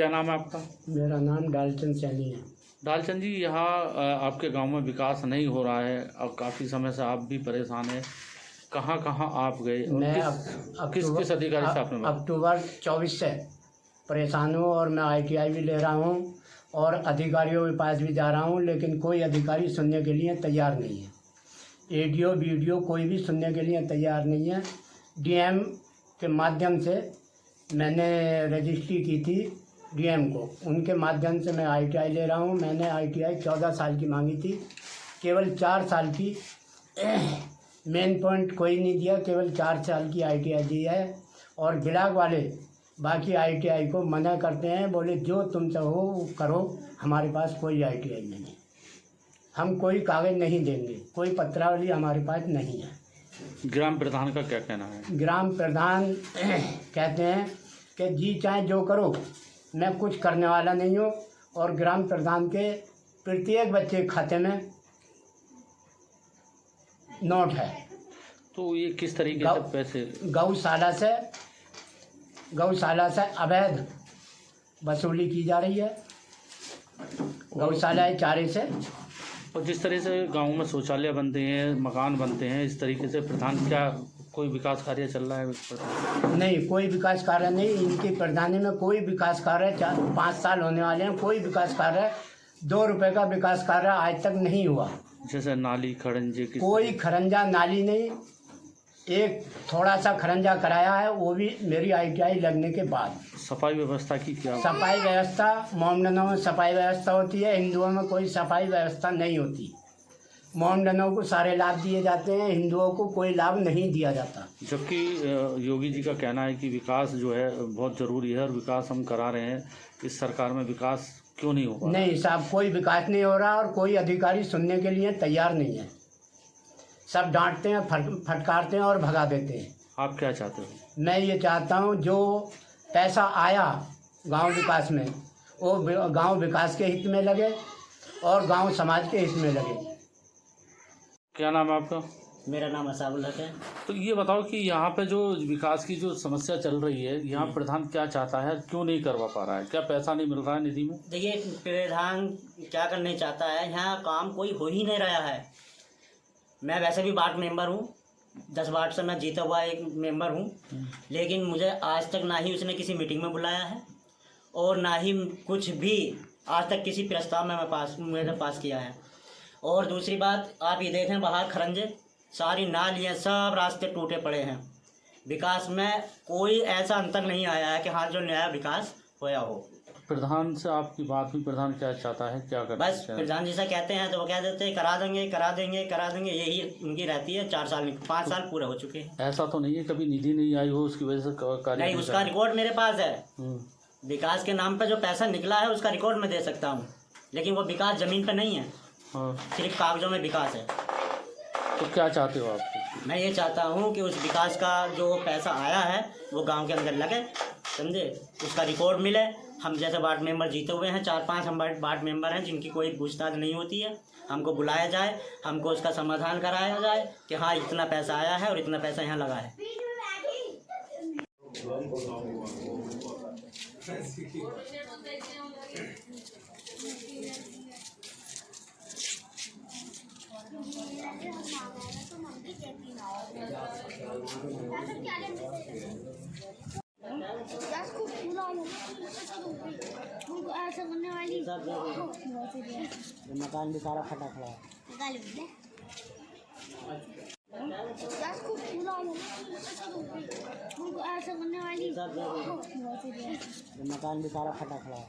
क्या नाम है आपका? मेरा नाम डालचंद सैनी है। डालचंद जी, यहाँ आपके गांव में विकास नहीं हो रहा है और काफ़ी समय से आप भी परेशान हैं। कहाँ कहाँ आप गए और मैं किस अधिकारी से आपने बात? अक्टूबर 24 से परेशान हूँ और मैं ITI भी ले रहा हूँ और अधिकारियों के पास भी जा रहा हूँ, लेकिन कोई अधिकारी सुनने के लिए तैयार नहीं है। ADO BDO कोई भी सुनने के लिए तैयार नहीं है। DM के माध्यम से मैंने रजिस्ट्री की थी DM को, उनके माध्यम से मैं ITI ले रहा हूँ। मैंने ITI 14 साल की मांगी थी, केवल 4 साल की मेन पॉइंट कोई नहीं दिया, केवल 4 साल की ITI दी है। और ब्लॉक वाले बाकी ITI को मना करते हैं, बोले जो तुम चाहो वो करो, हमारे पास कोई ITI नहीं है, हम कोई कागज़ नहीं देंगे, कोई पत्रावली हमारे पास नहीं है। ग्राम प्रधान का क्या कहना है? ग्राम प्रधान कहते हैं कि जी चाहे जो करो, मैं कुछ करने वाला नहीं हूँ। और ग्राम प्रधान के प्रत्येक बच्चे के खाते में नोट है। तो ये किस तरीके से पैसे? गौशाला से अवैध वसूली की जा रही है, गौशाला चारे से। और जिस तरह से गांव में शौचालय बनते हैं, मकान बनते हैं, इस तरीके से प्रधान क्या कोई विकास कार्य चल रहा है? नहीं, कोई विकास कार्य नहीं। इनकी प्रधानी में कोई विकास कार्य 5 साल होने वाले हैं, कोई विकास कार्य 2 रुपये का विकास कार्य आज तक नहीं हुआ। जैसे नाली खड़ंजे की कोई खरंजा नाली नहीं, एक थोड़ा सा खरंजा कराया है, वो भी मेरी ITI लगने के बाद। सफाई व्यवस्था की क्या? सफाई व्यवस्था मोमडनों में सफाई व्यवस्था होती है, हिंदुओं में कोई सफाई व्यवस्था नहीं होती। मोमडनों को सारे लाभ दिए जाते हैं, हिंदुओं को कोई लाभ नहीं दिया जाता। जबकि योगी जी का कहना है कि विकास जो है बहुत ज़रूरी है और विकास हम करा रहे हैं। इस सरकार में विकास क्यों नहीं हो रहा? नहीं साहब, कोई विकास नहीं हो रहा और कोई अधिकारी सुनने के लिए तैयार नहीं है। सब डांटते हैं, फटकारते हैं और भगा देते हैं। आप क्या चाहते हो? मैं ये चाहता हूँ जो पैसा आया गांव विकास में, वो गांव विकास के हित में लगे और गांव समाज के हित में लगे। क्या नाम है आपका? मेरा नाम असाबुल हक है। तो ये बताओ कि यहाँ पे जो विकास की जो समस्या चल रही है, यहाँ प्रधान क्या चाहता है, क्यों नहीं करवा पा रहा है? क्या पैसा नहीं मिल रहा है निधि में? देखिए, प्रधान क्या करने चाहता है, यहाँ काम कोई हो ही नहीं रहा है। मैं वैसे भी वार्ड मेंबर हूँ, 10 वार्ड से मैं जीता हुआ एक मेंबर हूँ, लेकिन मुझे आज तक ना ही उसने किसी मीटिंग में बुलाया है और ना ही कुछ भी आज तक किसी प्रस्ताव में मैंने पास किया है। और दूसरी बात, आप ये देखें बाहर खरंजे, सारी नालियाँ, सब रास्ते टूटे पड़े हैं। विकास में कोई ऐसा अंतर नहीं आया है कि हाँ जो नया विकास होया हो। प्रधान से आपकी बात हुई, प्रधान क्या चाहता है, क्या करना? बस प्रधान जी से कहते हैं तो वो कह देते हैं करा देंगे करा देंगे करा देंगे, यही उनकी रहती है। 4 साल 5 साल पूरे हो चुके हैं। ऐसा तो नहीं है कभी निधि नहीं आई हो उसकी वजह से कार्य नहीं, उसका रिकॉर्ड मेरे पास है। विकास के नाम पर जो पैसा निकला है उसका रिकॉर्ड मैं दे सकता हूँ, लेकिन वो विकास जमीन पर नहीं है। हाँ। सिर्फ कागजों में विकास है। तो क्या चाहते हो आप? मैं ये चाहता हूँ कि उस विकास का जो पैसा आया है वो गांव के अंदर लगे, समझे, उसका रिकॉर्ड मिले। हम जैसे वार्ड मेंबर जीते हुए हैं, 4-5 हम वार्ड मेंबर हैं जिनकी कोई पूछताछ नहीं होती है। हमको बुलाया जाए, हमको उसका समाधान कराया जाए कि हाँ इतना पैसा आया है और इतना पैसा यहाँ लगा है। मकान भी सारा फटा खड़ा है। मकान भी सारा फटा खड़ा है।